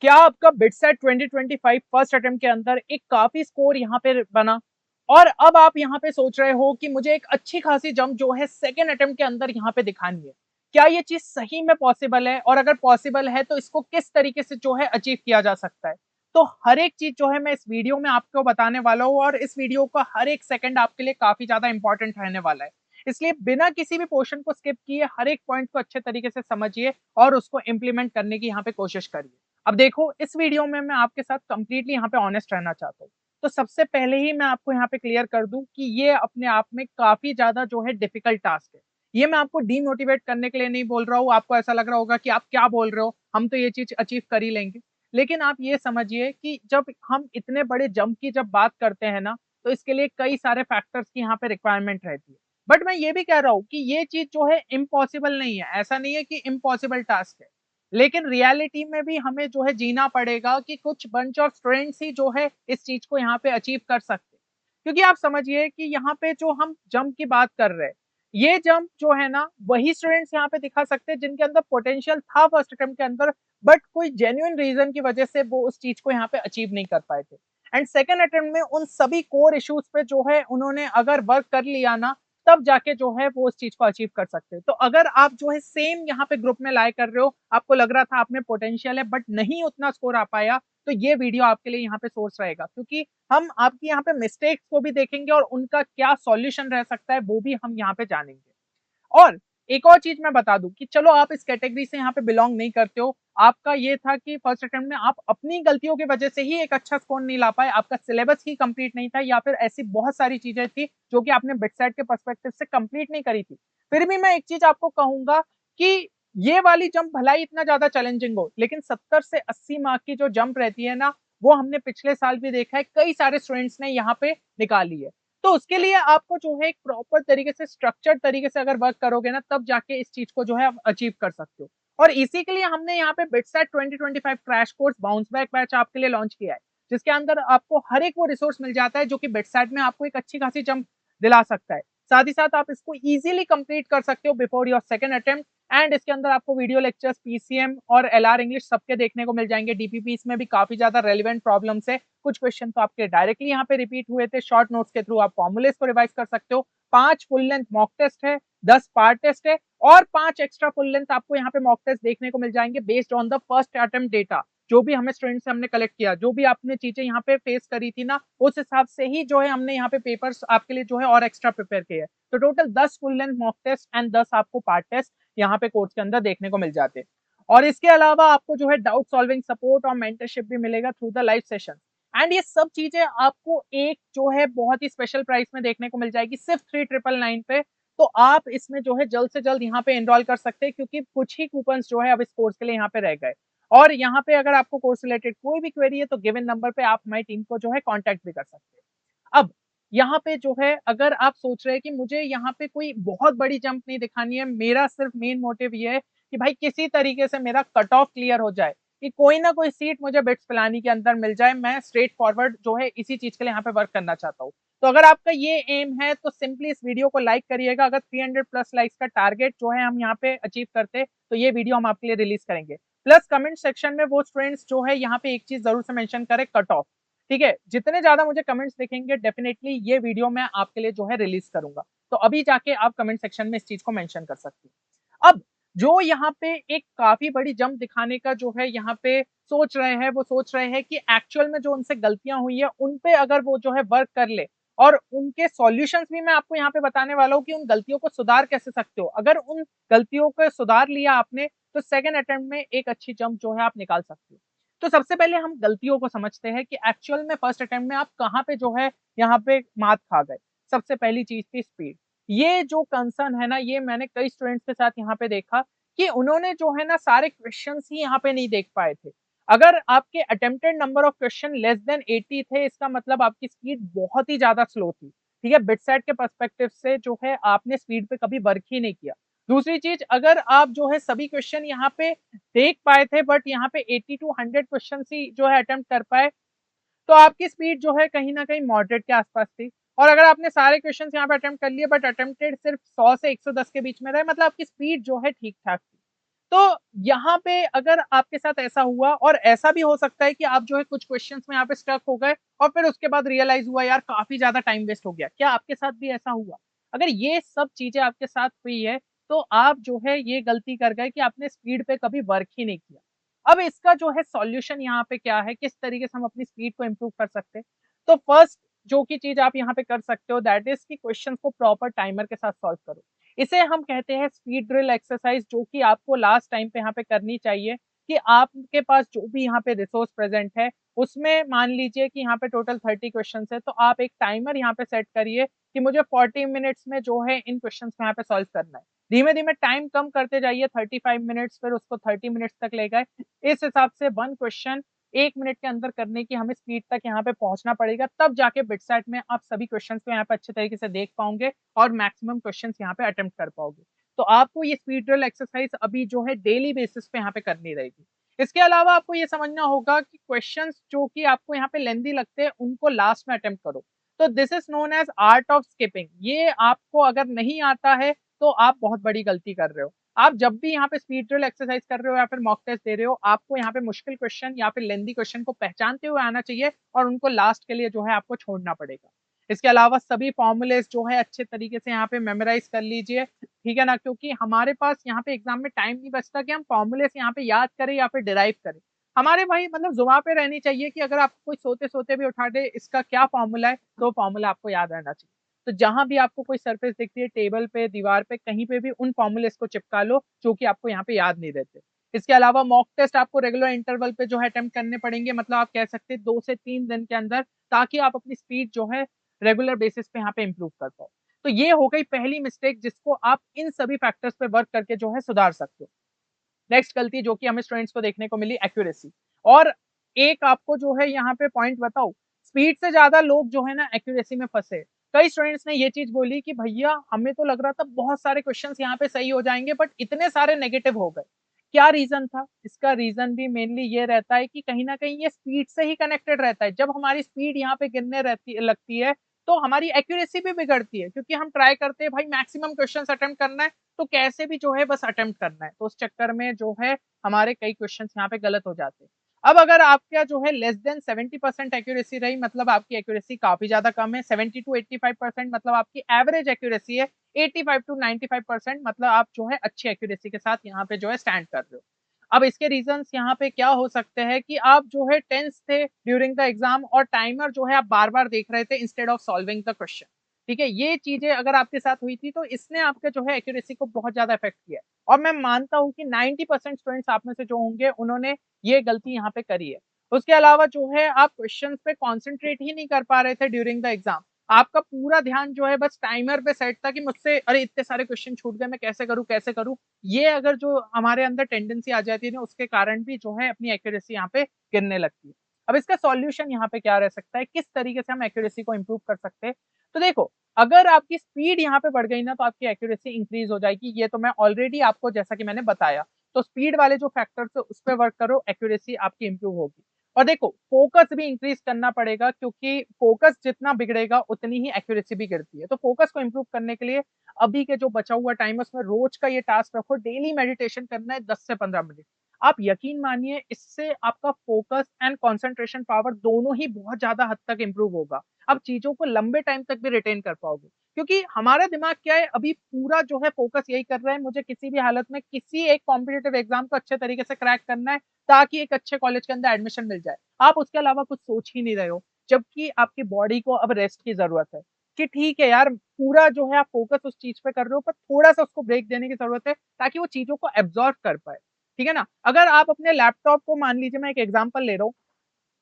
क्या आपका BITSAT 2025 first attempt के अंदर एक काफी स्कोर यहाँ पे बना और अब आप यहाँ पे सोच रहे हो कि मुझे एक अच्छी खासी जंप जो है सेकेंड अटेम्प्ट के अंदर यहाँ पे दिखानी है। क्या ये चीज सही में पॉसिबल है, और अगर पॉसिबल है तो इसको किस तरीके से जो है अचीव किया जा सकता है? तो हर एक चीज जो है मैं इस वीडियो में आपको बताने वाला हूँ, और इस वीडियो का हर एक सेकंड आपके लिए काफी ज्यादा इंपॉर्टेंट रहने वाला है। इसलिए बिना किसी भी पोर्शन को स्किप किए हर एक पॉइंट को अच्छे तरीके से समझिए और उसको इंप्लीमेंट करने की यहाँ पे कोशिश करिए। अब देखो, इस वीडियो में मैं आपके साथ कंप्लीटली यहाँ पे ऑनेस्ट रहना चाहता हूँ। तो सबसे पहले ही मैं आपको यहाँ पे क्लियर कर दूं कि ये अपने आप में काफी ज्यादा जो है डिफिकल्ट टास्क है। ये मैं आपको डीमोटिवेट करने के लिए नहीं बोल रहा हूँ, आपको ऐसा लग रहा होगा कि आप क्या बोल रहे हो, हम तो ये चीज अचीव कर ही लेंगे। लेकिन आप ये समझिए कि जब हम इतने बड़े जंप की जब बात करते हैं ना, तो इसके लिए कई सारे फैक्टर्स की यहाँ पे रिक्वायरमेंट रहती है। बट मैं ये भी कह रहा हूँ कि ये चीज जो है इम्पॉसिबल नहीं है, ऐसा नहीं है कि इम्पॉसिबल टास्क है। लेकिन रियलिटी में भी हमें जो है जीना पड़ेगा कि कुछ बंच ऑफ स्टूडेंट्स ही जो है इस चीज को यहाँ पे अचीव कर सकते हैं। क्योंकि आप समझिए कि यहाँ पे जो हम जंप की बात कर रहे हैं, ये जंप जो है ना वही स्टूडेंट्स यहाँ पे दिखा सकते हैं जिनके अंदर पोटेंशियल था फर्स्ट अटेम्प्ट के अंदर, बट कोई जेन्युइन रीजन की वजह से वो उस चीज को यहाँ पे अचीव नहीं कर पाए थे। एंड सेकेंड अटेम्प्ट में उन सभी कोर इश्यूज पे जो है उन्होंने अगर वर्क कर लिया ना, तब जाके जो है वो उस चीज को अचीव कर सकते हैं। तो अगर आप जो है सेम यहाँ पे ग्रुप में लाई कर रहे हो, आपको लग रहा था आप में पोटेंशियल है बट नहीं उतना स्कोर आ पाया, तो ये वीडियो आपके लिए यहाँ पे सोर्स रहेगा, क्योंकि हम आपकी यहाँ पे मिस्टेक्स को भी देखेंगे और उनका क्या सॉल्यूशन रह सकता है वो भी हम यहाँ पे जानेंगे। और एक और चीज मैं बता दूं कि चलो आप इस कैटेगरी से यहाँ पे बिलोंग नहीं करते हो, आपका ये था कि फर्स्ट अटेम्प्ट में आप अपनी गलतियों की वजह से ही एक अच्छा स्कोर नहीं ला पाए, आपका सिलेबस ही कंप्लीट नहीं था, या फिर ऐसी बहुत सारी चीजें थी जो कि आपने बिटसेट के पर्सपेक्टिव से कंप्लीट नहीं करी थी। फिर भी मैं एक चीज आपको कहूंगा कि ये वाली जंप भला ही इतना ज्यादा चैलेंजिंग हो, लेकिन 70 से 80 मार्क की जो जंप रहती है ना, वो हमने पिछले साल भी देखा है कई सारे स्टूडेंट्स ने यहाँ पे निकाली है। तो उसके लिए आपको जो है एक प्रॉपर तरीके से स्ट्रक्चर्ड तरीके से अगर वर्क करोगे ना, तब जाके इस चीज को जो है आप अचीव कर सकते हो। और इसी के लिए हमने यहाँ पे BITSAT 2025 crash course bounce back batch आपके लिए लॉन्च किया है, जिसके अंदर आपको हर एक वो रिसोर्स मिल जाता है जो कि बिटसेट में आपको एक अच्छी खासी जंप दिला सकता है। साथ ही साथ आप इसको इजीली कंप्लीट कर सकते हो before your second attempt. And इसके अंदर आपको वीडियो लेक्चर्स, पीसीएम और एलआर इंग्लिश सबके देखने को मिल जाएंगे। डीपीपी इसमें भी काफी ज्यादा रेलिवेंट प्रॉब्लम्स है, कुछ क्वेश्चन तो आपके डायरेक्टली यहाँ पे रिपीट हुए थे, शॉर्ट नोट्स के थ्रू आप फॉर्मुलेस को रिवाइज कर सकते हो। 5 फुल लेंथ मॉक टेस्ट है, 10 पार्ट टेस्ट है, और 5 एक्स्ट्रा फुल लेंथ आपको यहाँ पे मॉक टेस्ट देखने को मिल जाएंगे based on the first attempt data. जो भी हमें स्टूडेंट से हमने कलेक्ट किया, जो भी आपने चीजें यहाँ पे फेस करी थी ना, उस हिसाब से ही जो है हमने यहाँ पे पेपर्स आपके लिए जो है और एक्स्ट्रा प्रिपेयर किए हैं। तो total 10 full length mock test and 10 आपको पार्ट टेस्ट यहाँ पे कोर्स के अंदर देखने को मिल जाते हैं। और इसके अलावा आपको जो है डाउट सॉल्विंग सपोर्ट और मेंटरशिप भी मिलेगा through the live session. And ये सब चीजें आपको एक जो है बहुत ही स्पेशल प्राइस में देखने को मिल जाएगी, सिर्फ 3999 पे। तो आप इसमें जो है जल्द से जल्द यहाँ पे एनरोल कर सकते हैं, क्योंकि कुछ ही कूपन जो है अब इस कोर्स के लिए यहाँ पे रह गए। और यहाँ पे अगर आपको कोर्स रिलेटेड कोई भी क्वेरी है तो गिवन नंबर पे आप हमारी टीम को जो है कॉन्टेक्ट भी कर सकते हैं। अब यहाँ पे जो है अगर आप सोच रहे हैं कि मुझे यहाँ पे कोई बहुत बड़ी जंप नहीं दिखानी है, मेरा सिर्फ मेन मोटिव ये है कि भाई किसी तरीके से मेरा कट ऑफ क्लियर हो जाए, कि कोई ना कोई सीट मुझे बिट्स पिलानी के अंदर मिल जाए, मैं स्ट्रेट फॉरवर्ड जो है इसी चीज के लिए यहाँ पे वर्क करना चाहता हूँ। तो अगर आपका ये एम है तो सिंपली इस वीडियो को लाइक करिएगा। अगर 300 प्लस लाइक्स का टारगेट जो है हम यहाँ पे अचीव करते तो ये वीडियो हम आपके लिए रिलीज करेंगे। प्लस कमेंट सेक्शन में वो स्टूडेंट्स जो है यहाँ पे एक चीज जरूर से मेंशन करें, कट ऑफ। ठीक है, जितने ज्यादा मुझे कमेंट्स दिखेंगे डेफिनेटली ये वीडियो मैं आपके लिए जो है रिलीज करूंगा। तो अभी जाके आप कमेंट सेक्शन में इस चीज को मेंशन कर सकते हैं। अब जो यहाँ पे एक काफी बड़ी जंप दिखाने का जो है यहाँ पे सोच रहे हैं, वो सोच रहे हैं कि एक्चुअल में जो उनसे गलतियां हुई है उन पे अगर वो जो है वर्क कर ले, और उनके सॉल्यूशंस भी मैं आपको यहाँ पे बताने वाला हूँ कि उन गलतियों को सुधार कैसे सकते हो। अगर उन गलतियों को सुधार लिया आपने तो सेकेंड अटेम्प्ट में एक अच्छी जंप जो है आप निकाल सकते हो। तो सबसे पहले हम गलतियों को समझते हैं कि एक्चुअल में फर्स्ट अटेम्प्ट में आप कहाँ पे जो है यहाँ पे मात खा गए। सबसे पहली चीज थी स्पीड। ये जो कंसर्न है ना, ये मैंने कई स्टूडेंट्स के साथ यहाँ पे देखा कि उन्होंने जो है ना सारे क्वेश्चंस ही यहाँ पे नहीं देख पाए थे। अगर आपके attempted number of question less than 80 थे, इसका मतलब आपकी स्पीड बहुत ही ज्यादा स्लो थी। ठीक है, बिटसेट के पर्सपेक्टिव से जो है आपने स्पीड पे कभी वर्क ही नहीं किया। दूसरी चीज, अगर आप जो है सभी क्वेश्चन यहाँ पे देख पाए थे बट यहाँ पे 80 टू 100 क्वेश्चन ही जो है अटेम्प्ट कर पाए, तो आपकी स्पीड जो है कहीं ना कहीं मॉडरेट के आसपास थी। और अगर आपने सारे क्वेश्चंस यहाँ पे अटेम्प्ट कर लिए बट अटेम्प्टेड सिर्फ 100 से 110 के बीच में रहे, मतलब आपकी स्पीड जो है ठीक ठाक थी। तो यहाँ पे अगर आपके साथ ऐसा हुआ, और ऐसा भी हो सकता है कि आप जो है कुछ क्वेश्चंस में यहाँ पे स्टक हो गए और फिर उसके बाद रियलाइज हुआ यार काफी ज्यादा टाइम वेस्ट हो गया, क्या आपके साथ भी ऐसा हुआ? अगर ये सब चीजें आपके साथ हुई है तो आप जो है ये गलती कर गए कि आपने स्पीड पे कभी वर्क ही नहीं किया। अब इसका जो है सॉल्यूशन यहाँ पे क्या है, किस तरीके से हम अपनी स्पीड को इम्प्रूव कर सकते हैं? तो फर्स्ट जो की चीज आप यहाँ पे कर सकते हो दैट इज कि क्वेश्चन को प्रॉपर टाइमर के साथ सॉल्व करो। इसे हम कहते हैं स्पीड ड्रिल एक्सरसाइज, जो कि आपको लास्ट टाइम पे यहाँ पे करनी चाहिए कि आपके पास जो भी यहाँ पे रिसोर्स प्रेजेंट है उसमें मान लीजिए कि यहाँ पे टोटल 30 क्वेश्चन है, तो आप एक टाइमर यहाँ पे सेट करिए कि मुझे 40 मिनट्स में जो है इन क्वेश्चन को यहाँ पे सॉल्व करना है। धीमे धीमे टाइम कम करते जाइए, 35 मिनट्स, फिर उसको 30 मिनट्स तक ले गए। इस हिसाब से 1 क्वेश्चन 1 मिनट के अंदर करने की हमें स्पीड तक यहाँ पे पहुंचना पड़ेगा, तब जाके बिटसेट में आप सभी क्वेश्चंस को यहाँ पे अच्छे तरीके से देख पाओगे और मैक्सिमम क्वेश्चंस यहाँ पे अटेम्प्ट कर पाओगे। तो आपको ये स्पीड ड्रिल एक्सरसाइज अभी जो है डेली बेसिस पे यहाँ पे करनी रहेगी। इसके अलावा आपको ये समझना होगा कि क्वेश्चंस जो कि आपको यहाँ पे लेंदी लगते हैं उनको लास्ट में अटेम्प्ट करो। तो this is known as art of skipping. ये आपको अगर नहीं आता है तो आप बहुत बड़ी गलती कर रहे हो। आप जब भी यहाँ पे स्पीड ड्रिल एक्सरसाइज कर रहे हो या फिर मॉक टेस्ट दे रहे हो, आपको यहाँ पे मुश्किल क्वेश्चन या फिर लेंदी क्वेश्चन को पहचानते हुए आना चाहिए और उनको लास्ट के लिए जो है आपको छोड़ना पड़ेगा। इसके अलावा सभी फॉर्मूलेस जो है अच्छे तरीके से यहाँ पे मेमोराइज कर लीजिए, ठीक है ना, क्योंकि हमारे पास यहाँ पे एग्जाम में टाइम नहीं बचता कि हम फॉर्मूलेस यहाँ पे याद करें या फिर डिराइव करें। हमारे भाई मतलब जुबान पे रहनी चाहिए कि अगर आपको कोई सोते सोते भी उठा दे इसका क्या फॉर्मूला है, तो फॉर्मूला आपको याद रहना चाहिए। तो जहां भी आपको कोई सरफेस दिखती है, टेबल पे, दीवार पे, कहीं पे भी उन फॉर्मूलेस को चिपका लो जो कि आपको यहाँ पे याद नहीं रहते। इसके अलावा मॉक टेस्ट आपको रेगुलर इंटरवल पे जो है अटेम्प्ट करने पड़ेंगे, मतलब आप कह सकते हैं 2 से 3 दिन के अंदर, ताकि आप अपनी स्पीड जो है रेगुलर बेसिस पे यहाँ पे इंप्रूव कर पाओ। तो ये हो गई पहली मिस्टेक जिसको आप इन सभी फैक्टर्स पे वर्क करके जो है सुधार सकते हो। नेक्स्ट गलती जो कि हमें स्टूडेंट्स को देखने को मिली, एक्यूरेसी। और एक आपको जो है यहाँ पे पॉइंट बताओ, स्पीड से ज्यादा लोग जो है ना एक्यूरेसी में फंसे। कई स्टूडेंट्स ने ये चीज बोली कि भैया हमें तो लग रहा था बहुत सारे क्वेश्चंस यहाँ पे सही हो जाएंगे बट इतने सारे नेगेटिव हो गए। क्या रीजन था? इसका रीजन भी मेनली ये रहता है कि कहीं ना कहीं ये स्पीड से ही कनेक्टेड रहता है। जब हमारी स्पीड यहाँ पे गिरने रहती लगती है तो हमारी एक्यूरेसी भी बिगड़ती है, क्योंकि हम ट्राई करते हैं भाई मैक्सिमम क्वेश्चन अटेम्प्ट करना है, तो कैसे भी जो है बस अटेम्प्ट करना है, तो उस चक्कर में जो है हमारे कई क्वेश्चन यहाँ पे गलत हो जाते हैं। अब अगर आपका जो है लेस देन 70% एक्यूरेसी रही, मतलब आपकी एक्यूरेसी काफी ज्यादा कम है। 70 to 85% मतलब आपकी एवरेज एक्यूरेसी है। 85 to 95% मतलब आप जो है अच्छी एक्यूरेसी के साथ यहाँ पे जो है स्टैंड कर रहे हो। अब इसके रीजंस यहाँ पे क्या हो सकते हैं कि आप जो है टेंस थे ड्यूरिंग द एग्जाम और टाइमर जो है आप बार बार देख रहे थे instead of solving the question. ठीक है, ये चीजें अगर आपके साथ हुई थी तो इसने आपके जो है एक्यूरेसी को बहुत ज्यादा इफेक्ट किया। और मैं मानता हूँ कि 90% स्टूडेंट्स आप में से जो होंगे उन्होंने ये गलती यहाँ पे करी है। उसके अलावा जो है आप क्वेश्चन पे कॉन्सेंट्रेट ही नहीं कर पा रहे थे ड्यूरिंग द एग्जाम। आपका पूरा ध्यान जो है बस टाइमर पे सेट था कि मुझसे अरे इतने सारे क्वेश्चन छूट गए, मैं कैसे करूँ कैसे करूँ। ये अगर जो हमारे अंदर टेंडेंसी आ जाती है ना, उसके कारण भी जो है अपनी एक्यूरेसी यहाँ पे गिरने लगती है। अब इसका सॉल्यूशन यहाँ पे क्या रह सकता है, किस तरीके से हम एक्यूरेसी को इंप्रूव कर सकते हैं? तो देखो, अगर आपकी स्पीड यहाँ पे बढ़ गई ना तो आपकी एक्यूरेसी इंक्रीज हो जाएगी। ये तो मैं ऑलरेडी आपको जैसा कि मैंने बताया। तो स्पीड वाले जो फैक्टर्स है उस पर वर्क करो, एक्यूरेसी आपकी इंप्रूव होगी। और देखो फोकस भी इंक्रीज करना पड़ेगा, क्योंकि फोकस जितना बिगड़ेगा उतनी ही एक्यूरेसी भी गिरती है। तो फोकस को इंप्रूव करने के लिए अभी के जो बचा हुआ टाइम है उसमें रोज का ये टास्क रखो, डेली मेडिटेशन करना है 10 से 15 मिनट। आप यकीन मानिए इससे आपका फोकस एंड कंसंट्रेशन पावर दोनों ही बहुत ज्यादा हद तक इंप्रूव होगा। आप चीजों को लंबे टाइम तक भी रिटेन कर पाओगे, क्योंकि हमारा दिमाग क्या है अभी पूरा जो है फोकस यही कर रहा है, मुझे किसी भी हालत में किसी एक कॉम्पिटेटिव एग्जाम को अच्छे तरीके से क्रैक करना है ताकि एक अच्छे कॉलेज के अंदर एडमिशन मिल जाए। आप उसके अलावा कुछ सोच ही नहीं रहे हो, जबकि आपकी बॉडी को अब रेस्ट की जरूरत है। कि ठीक है यार, पूरा जो है आप फोकस उस चीज पे कर रहे हो पर थोड़ा सा उसको ब्रेक देने की जरूरत है ताकि वो चीजों को एब्जॉर्व कर पाए। ठीक है ना? अगर आप अपने लैपटॉप को, मान लीजिए मैं एक एग्जांपल ले रहा हूँ,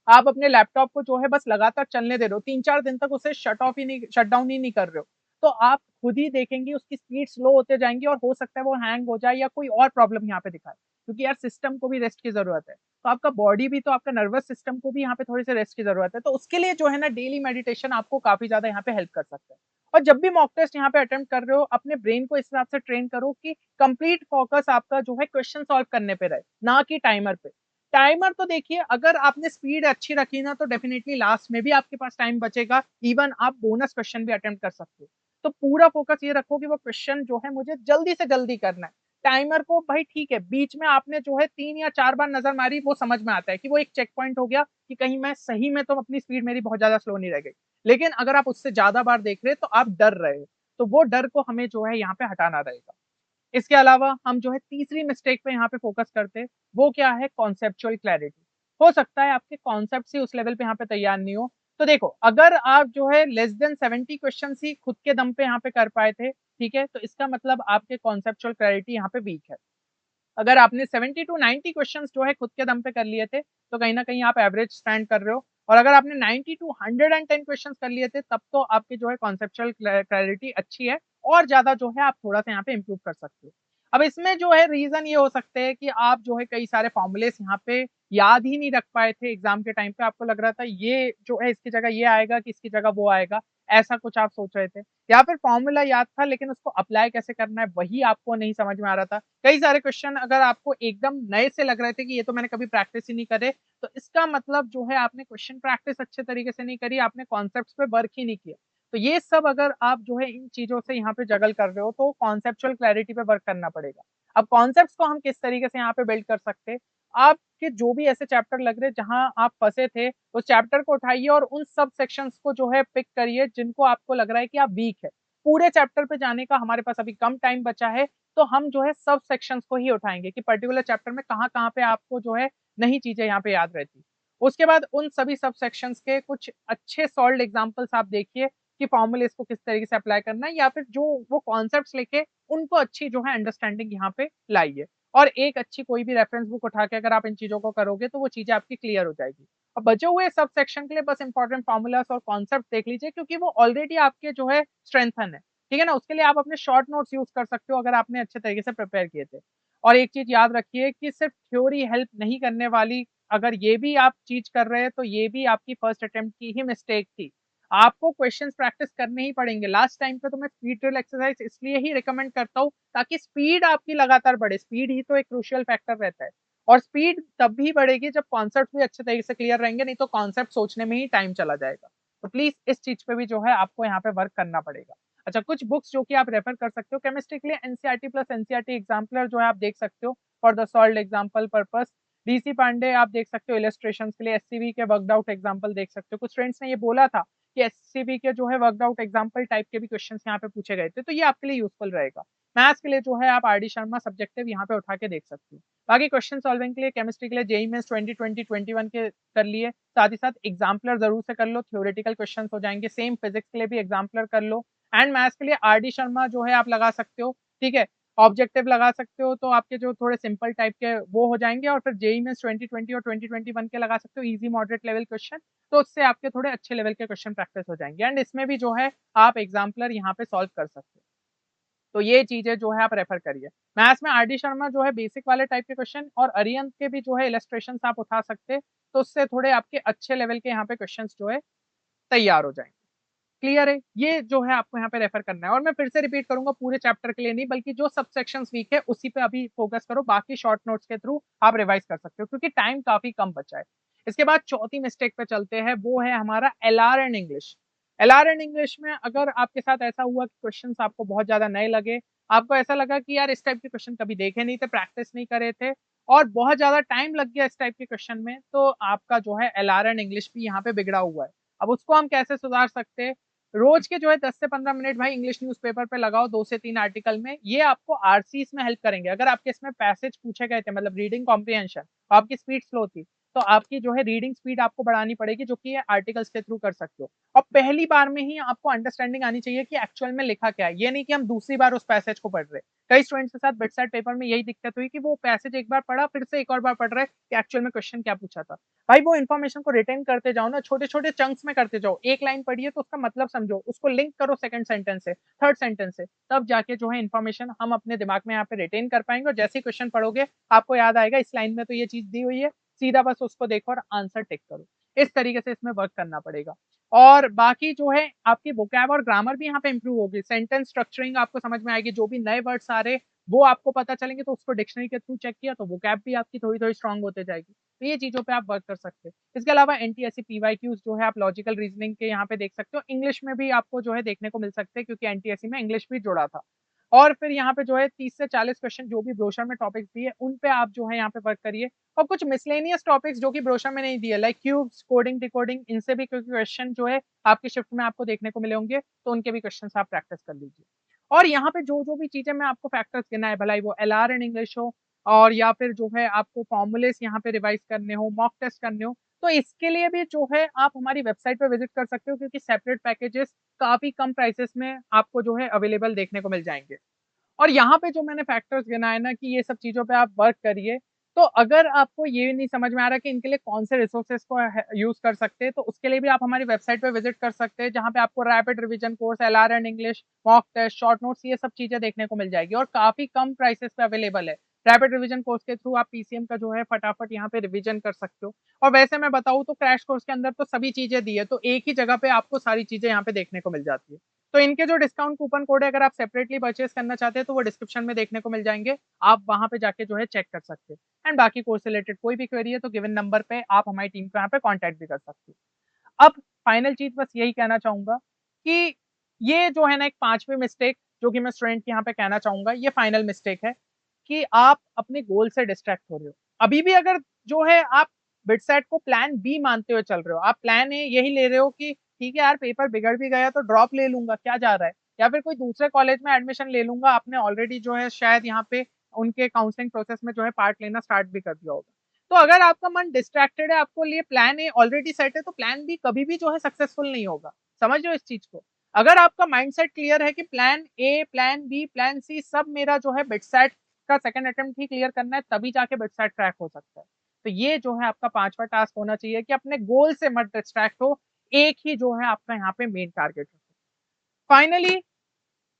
आप अपने लैपटॉप को जो है बस लगातार चलने दे रहे हो, 3-4 दिन तक उसे शट डाउन ही नहीं कर रहे हो, तो आप खुद ही देखेंगे उसकी स्पीड स्लो होते जाएंगी और हो सकता है वो हैंग हो जाए या कोई और प्रॉब्लम यहाँ पे दिखाए, क्योंकि यार सिस्टम को भी रेस्ट की जरूरत है। तो आपका बॉडी भी, तो आपका नर्वस सिस्टम को भी यहाँ पे थोड़ी सी रेस्ट की जरूरत है। तो उसके लिए जो है ना डेली मेडिटेशन आपको काफी ज्यादा यहाँ पे हेल्प कर सकता है। और जब भी मॉक टेस्ट यहाँ पे अटेम्प्ट कर रहे हो, अपने ब्रेन को इस हिसाब से ट्रेन करो कि कंप्लीट फोकस आपका जो है क्वेश्चन सॉल्व करने पे रहे, ना कि टाइमर पे। टाइमर तो देखिए, अगर आपने स्पीड अच्छी रखी ना तो डेफिनेटली लास्ट में भी आपके पास टाइम बचेगा, इवन आप बोनस क्वेश्चन भी अटेम्प्ट कर सकते हो। तो पूरा फोकस ये रखो कि वो क्वेश्चन जो है मुझे जल्दी से जल्दी करना है। टाइमर को भाई ठीक है, बीच में आपने जो है 3 या 4 बार नज़र मारी, वो समझ में आता है कि वो एक चेक पॉइंट हो गया कि कहीं मैं सही में तो अपनी स्पीड मेरी बहुत ज़्यादा स्लो नहीं रह गई। लेकिन अगर आप उससे ज़्यादा बार देख रहे हैं तो आप डर रहे हो, तो वो डर को हमें जो है यहाँ पे हटाना रहेगा। इसके अलावा हम जो है तीसरी मिस्टेक पे यहाँ पे फोकस करते हैं, वो क्या है कॉन्सेप्चुअल क्लैरिटी। हो सकता है आपके कॉन्सेप्ट ही उस लेवल पे यहाँ पे तैयार नहीं हो। तो देखो, अगर आप जो है लेस देन 70 क्वेश्चंस ही खुद के दम पे यहाँ पे कर पाए थे, ठीक है? तो इसका मतलब आपके कॉन्सेप्चुअल क्लैरिटी यहाँ पे वीक है। अगर आपने 70 टू 90 क्वेश्चंस जो है खुद के दम पे कर लिए थे, तो कहीं न कहीं आप एवरेज स्टैंड कर रहे हो। और अगर आपने 90 टू 110 क्वेश्चंस कर लिए थे, तब तो आपकी जो है कॉन्सेप्चुअल क्लैरिटी अच्छी है और ज़्यादा जो है आप थोड़ा-सा यहाँ पे इम्प्रूव कर सकते हो। अब इसमें जो है रीज़न ये हो सकते हैं कि आप जो है कई सारे फ़ॉर्मूलेज़ यहाँ पे याद ही नहीं रख पाए थे एग्ज़ाम के टाइम पे, आपको लग रहा था ये जो है इसकी जगह ये आएगा कि इसकी जगह वो आएगा, ऐसा कुछ आप सोच रहे थे। या फिर फ़ॉर्मूला याद था लेकिन उसको अप्लाई कैसे करना है वही आपको नहीं समझ में आ रहा था। कई सारे क्वेश्चन अगर आपको एकदम नए से लग रहे थे कि ये तो मैंने कभी प्रैक्टिस ही नहीं करे, तो इसका मतलब जो है आपने क्वेश्चन प्रैक्टिस अच्छे तरीके से नहीं करी, आपने कॉन्सेप्ट्स पे वर्क ही नहीं किया। तो ये सब अगर आप जो है इन चीज़ों से यहाँ पे जगल कर रहे हो, तो कॉन्सेप्चुअल क्लैरिटी पे वर्क करना पड़ेगा। अब कॉन्सेप्ट्स को हम किस तरीके से यहाँ पे बिल्ड कर सकते हैं, आपके जो भी ऐसे चैप्टर लग रहे हैं जहाँ आप फँसे थे, उस चैप्टर को उठाइए और उन सब सेक्शंस को जो है पिक करिए जिनको आपको लग रहा है कि आप वीक है। पूरे चैप्टर पे जाने का हमारे पास अभी कम टाइम बचा है, तो हम जो है सब सेक्शंस को ही उठाएँगे कि पर्टिकुलर चैप्टर में कहाँ-कहाँ पे आपको जो है नई चीज़ें यहाँ पे याद रहती। उसके बाद उन सभी सब सेक्शंस के कुछ अच्छे सॉल्व्ड एग्ज़ाम्पल्स आप देखिए कि फ़ॉर्मूलेज़ को किस तरीके से अप्लाई करना है, या फिर जो वो कॉन्सेप्ट्स लेके उनको अच्छी जो है अंडरस्टैंडिंग यहाँ पे लाइए। और एक अच्छी कोई भी रेफरेंस बुक उठा के अगर आप इन चीज़ों को करोगे तो वो चीज़ें आपकी क्लियर हो जाएगी। और बचे हुए सब सेक्शन के लिए बस इंपॉर्टेंट फ़ॉर्मूलाज़ और कॉन्सेप्ट देख लीजिए, क्योंकि वो ऑलरेडी आपके जो है स्ट्रेंथन है। ठीक है ना? उसके लिए आप अपने शॉर्ट नोट्स यूज़ कर सकते हो अगर आपने अच्छे तरीके से प्रिपेयर किए थे। और एक चीज़ याद रखिए कि सिर्फ थ्योरी हेल्प नहीं करने वाली, अगर ये भी आप चीज़ कर रहे हैं तो ये भी आपकी फर्स्ट अटेम्प्ट की ही मिस्टेक थी। आपको क्वेश्चंस प्रैक्टिस करने ही पड़ेंगे। लास्ट टाइम पे तो मैं स्पीड ड्रिल एक्सरसाइज इसलिए ही रिकमेंड करता हूँ ताकि स्पीड आपकी लगातार बढ़े। स्पीड ही तो एक क्रूशियल फैक्टर रहता है। और स्पीड तब भी बढ़ेगी जब कॉन्सेप्ट भी अच्छे तरीके से क्लियर रहेंगे, नहीं तो कॉन्सेप्ट सोचने में ही टाइम चला जाएगा। तो प्लीज़ इस चीज़ पे भी जो है आपको यहाँ पे वर्क करना पड़ेगा। अच्छा, कुछ बुक्स जो कि आप रेफर कर सकते हो केमिस्ट्री के लिए, एनसीईआरटी प्लस एनसीईआरटी एग्जाम्पलर जो है आप देख सकते हो for the solved example purpose. DC Pandey आप देख सकते हो इलस्ट्रेशंस के लिए, एससीबी के वर्कड आउट एग्जाम्पल देख सकते हो। कुछ फ्रेंड्स ने ये बोला था कि एससीबी के जो है वर्कड आउट एग्जाम्पल टाइप के भी क्वेश्चंस यहाँ पे पूछे गए थे, तो ये आपके लिए यूजफुल रहेगा। मैथ्स के लिए जो है आप आरडी शर्मा सब्जेक्टिव यहाँ पे उठा के देख सकते हो। बाकी क्वेश्चन सॉल्विंग के लिए केमिस्ट्री के लिए जेईई मेंस 2020 21 के कर लिए, साथ ही साथ एग्जाम्पलर जरूर से कर लो, थ्योरेटिकल क्वेश्चंस हो जाएंगे। सेम फिजिक्स के लिए भी एग्जाम्पलर कर लो। एंड मैथ्स के लिए आरडी शर्मा जो है आप लगा सकते हो, ठीक है। ऑब्जेक्टिव लगा सकते हो तो आपके जो थोड़े सिंपल टाइप के वो हो जाएंगे, और फिर जेईई मेंस 2020 और 2021 के लगा सकते हो इजी मॉडरेट लेवल क्वेश्चन, तो उससे आपके थोड़े अच्छे लेवल के क्वेश्चन प्रैक्टिस हो जाएंगे। एंड इसमें भी जो है आप एग्जाम्पलर यहाँ पे सॉल्व कर सकते हो। तो ये चीजें जो है आप रेफर करिए। मैथ्स में आरडी शर्मा जो है बेसिक वाले टाइप के क्वेश्चन और अरिहंत के भी जो है इलस्ट्रेशन आप उठा सकते हैं, तो उससे थोड़े आपके अच्छे लेवल के यहाँ पे क्वेश्चन जो है तैयार हो जाएंगे। क्लियर है? ये जो है आपको यहाँ पे रेफर करना है। और मैं फिर से रिपीट करूंगा, पूरे चैप्टर के लिए नहीं बल्कि जो सब सेक्शंस वीक है उसी पे अभी फोकस करो, बाकी शॉर्ट नोट्स के थ्रू आप रिवाइज कर सकते हो क्योंकि टाइम काफी कम बचा है। इसके बाद चौथी मिस्टेक पे चलते हैं, वो है हमारा LR and English. LR and English में अगर आपके साथ ऐसा हुआ कि क्वेश्चन आपको बहुत ज्यादा नए लगे, आपको ऐसा लगा कि यार इस टाइप के क्वेश्चन कभी देखे नहीं थे, प्रैक्टिस नहीं करे थे और बहुत ज्यादा टाइम लग गया इस टाइप के क्वेश्चन में, तो आपका जो है एलआर एंड इंग्लिश भी यहाँ पे बिगड़ा हुआ है। अब उसको हम कैसे सुधार सकते हैं? रोज के जो है 10 से 15 मिनट भाई इंग्लिश न्यूज़पेपर पे लगाओ, 2 से 3 आर्टिकल में, ये आपको आरसीईस में हेल्प करेंगे। अगर आपके इसमें पैसेज पूछे गए थे, मतलब रीडिंग कॉम्प्रिहेंशन, आपकी स्पीड स्लो थी, तो आपकी जो है रीडिंग स्पीड आपको बढ़ानी पड़ेगी, जो कि ये आर्टिकल्स के थ्रू कर सकते हो। और पहली बार में ही आपको अंडरस्टैंडिंग आनी चाहिए कि एक्चुअल में लिखा क्या है, ये नहीं कि हम दूसरी बार उस पैसेज को पढ़ रहे। कई स्टूडेंट्स के साथ बेड साइड पेपर में यही दिक्कत हुई कि वो पैसेज एक बार पढ़ा फिर से एक और बार पढ़ रहे कि एक्चुअल में क्वेश्चन क्या पूछा था। भाई वो इन्फॉर्मेशन को रिटेन करते जाओ ना, छोटे छोटे चंक्स में करते जाओ। एक लाइन पढ़िए तो उसका मतलब समझो, उसको लिंक करो सेकंड सेंटेंस से, थर्ड सेंटेंस से, तब जाके जो है इन्फॉर्मेशन हम अपने दिमाग में यहाँ पे रिटेन कर पाएंगे। और जैसे ही क्वेश्चन पढ़ोगे आपको याद आएगा इस लाइन में तो ये चीज दी हुई है, सीधा बस उसको देखो और आंसर टिक करो। इस तरीके से इसमें वर्क करना पड़ेगा। और बाकी जो है आपकी वोकैब और ग्रामर भी यहाँ पे इंप्रूव होगी, सेंटेंस स्ट्रक्चरिंग आपको समझ में आएगी, जो भी नए वर्ड्स आ रहे वो आपको पता चलेंगे, तो उसको डिक्शनरी के थ्रू चेक किया तो वोकैब भी आपकी थोड़ी थोड़ी स्ट्रांग होते जाएगी। तो ये चीजों पे आप वर्क कर सकते हैं। इसके अलावा एनटीएससी पीवाईक्यूज जो है आप लॉजिकल रीजनिंग के यहाँ पे देख सकते हो, इंग्लिश में भी आपको जो है देखने को मिल सकते हैं क्योंकि एनटीएससी में इंग्लिश भी जुड़ा था। और फिर यहाँ पे जो है 30 से 40 क्वेश्चन जो भी ब्रोशर में टॉपिक्स दिए उन पे आप जो है यहाँ पे वर्क करिए, और कुछ मिसलेनियस टॉपिक्स जो कि ब्रोशर में नहीं दिए लाइक क्यूब्स, कोडिंग, डिकोडिंग, इनसे भी क्वेश्चन जो है आपकी शिफ्ट में आपको देखने को मिले होंगे, तो उनके भी क्वेश्चन आप प्रैक्टिस कर लीजिए। और यहाँ पे जो जो भी चीजें मैं आपको फैक्टर्स गिना है, भलाई वो LR इन इंग्लिश हो और या फिर जो है आपको फॉर्मूलेस यहाँ पे रिवाइज करने हो, मॉक टेस्ट करने हो, तो इसके लिए भी जो है आप हमारी वेबसाइट पे विजिट कर सकते हो, क्योंकि सेपरेट पैकेजेस काफी कम प्राइसेस में आपको जो है अवेलेबल देखने को मिल जाएंगे। और यहाँ पे जो मैंने फैक्टर्स गिनाए ना कि ये सब चीजों पे आप वर्क करिए, तो अगर आपको ये नहीं समझ में आ रहा कि इनके लिए कौन से रिसोर्सेज को यूज कर सकते हैं, तो उसके लिए भी आप हमारी वेबसाइट पे विजिट कर सकते हैं, जहाँ पे आपको rapid revision course, LR and English, mock test, short notes, ये सब चीजें देखने को मिल जाएगी और काफी कम प्राइसेस पे अवेलेबल है। रैपिड रिवीजन कोर्स के थ्रू आप PCM का जो है फटाफट यहाँ पे रिवीजन कर सकते हो। और वैसे मैं बताऊँ तो क्रैश कोर्स के अंदर तो सभी चीजें दी है, तो एक ही जगह पे आपको सारी चीजें यहाँ पे देखने को मिल जाती है। तो इनके जो डिस्काउंट कूपन कोड है, अगर आप सेपरेटली परचेस करना चाहते हैं तो वो डिस्क्रिप्शन में देखने को मिल जाएंगे, आप वहां पे जाके जो है चेक कर सकते हैं। एंड बाकी कोर्स से रिलेटेड कोई भी क्वेरी है तो गिवन नंबर पे आप हमारी टीम को यहाँ पे कांटेक्ट भी कर सकते हो। अब फाइनल चीज बस यही कहना चाहूंगा कि ये जो है ना एक पांचवी मिस्टेक जो कि मैं स्टूडेंट के यहाँ पे कहना चाहूंगा, ये फाइनल मिस्टेक है कि आप अपने गोल से डिस्ट्रैक्ट हो रहे हो। अभी भी अगर जो है आप बिटसेट को प्लान बी मानते हुए चल रहे हो, आप प्लान ए यही ले रहे हो कि ठीक है यार पेपर बिगड़ भी गया तो ड्रॉप ले लूंगा, क्या जा रहा है, या फिर कोई दूसरे कॉलेज में एडमिशन ले लूंगा, आपने ऑलरेडी जो है शायद यहाँ पे उनके काउंसलिंग प्रोसेस में जो है पार्ट लेना स्टार्ट भी कर दिया होगा। तो अगर आपका मन डिस्ट्रैक्टेड है, आपको लिए प्लान ए ऑलरेडी सेट है, तो प्लान बी कभी भी जो है सक्सेसफुल नहीं होगा। समझ लो इस चीज को। अगर आपका माइंडसेट क्लियर है कि plan A, plan B, plan C सब मेरा जो है बिटसेट का सेकंड अटेम्प्ट ही क्लियर करना है, तभी जाके बिटसेट क्रैक हो सकता है। तो ये जो है आपका पांचवा टास्क होना चाहिए कि अपने गोल से मत डिस्ट्रैक्ट हो, एक ही जो है आपका यहाँ पे मेन टारगेट रखो। फाइनली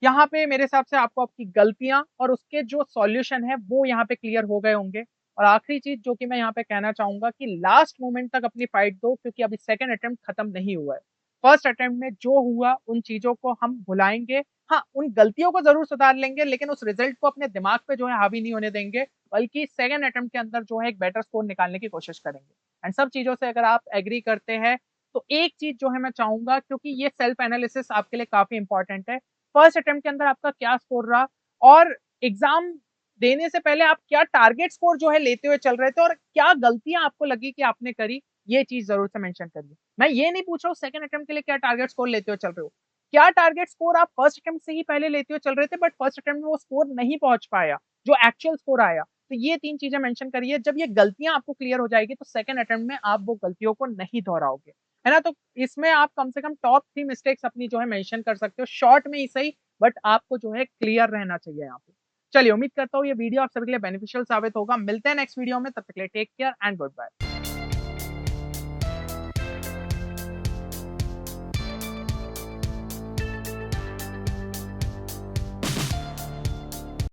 यहाँ पे मेरे हिसाब से आपको आपकी गलतियां और उसके जो सॉल्यूशन है वो यहाँ पे क्लियर हो गए होंगे। और आखिरी चीज जो कि मैं यहाँ पे कहना चाहूंगा कि लास्ट मोमेंट तक अपनी फाइट दो, क्योंकि अभी सेकंड अटेम्प्ट खत्म नहीं हुआ है। फर्स्ट अटेम्प्ट में जो हुआ उन चीजों को हम भुलाएंगे, हाँ उन गलतियों को जरूर सुधार लेंगे, लेकिन उस रिजल्ट को अपने दिमाग पे जो है हावी नहीं होने देंगे, बल्कि सेकंड अटेम्प्ट के अंदर जो है एक बेटर स्कोर निकालने की कोशिश करेंगे। एंड सब चीजों से अगर आप एग्री करते हैं, तो एक चीज जो है मैं चाहूंगा, क्योंकि ये सेल्फ एनालिसिस आपके लिए काफी इंपॉर्टेंट है, फर्स्ट अटेम्प्ट के अंदर आपका क्या स्कोर रहा और एग्जाम देने से पहले आप क्या टारगेट स्कोर जो है लेते हुए चल रहे थे और क्या गलतियां आपको लगी कि आपने करी, ये चीज जरूर से मेंशन करिए। मैं ये नहीं पूछ रहा हूँ सेकंड अटेम्प्ट के लिए क्या टारगेट स्कोर लेते हुए चल रहे हो, क्या टारगेट स्कोर आप फर्स्ट अटेम्प्ट से ही पहले लेते हुए चल रहे थे बट फर्स्ट अटेम्प्ट में वो स्कोर नहीं पहुंच पाया जो एक्चुअल स्कोर आया। तो ये तीन चीजें मेंशन करिए। जब ये गलतियां आपको क्लियर हो जाएगी तो सेकंड अटेम्प्ट में आप वो गलतियों को नहीं दोहराओगे, है ना। तो इसमें आप कम से कम टॉप 3 मिस्टेक्स अपनी जो है मेंशन कर सकते हो, शॉर्ट में ही सही, बट आपको जो है क्लियर रहना चाहिए यहाँ पे। चलिए उम्मीद करता हूँ ये वीडियो आप सभी के लिए बेनिफिशियल साबित होगा। मिलते हैं नेक्स्ट वीडियो में, तब तक के लिए take care and good bye.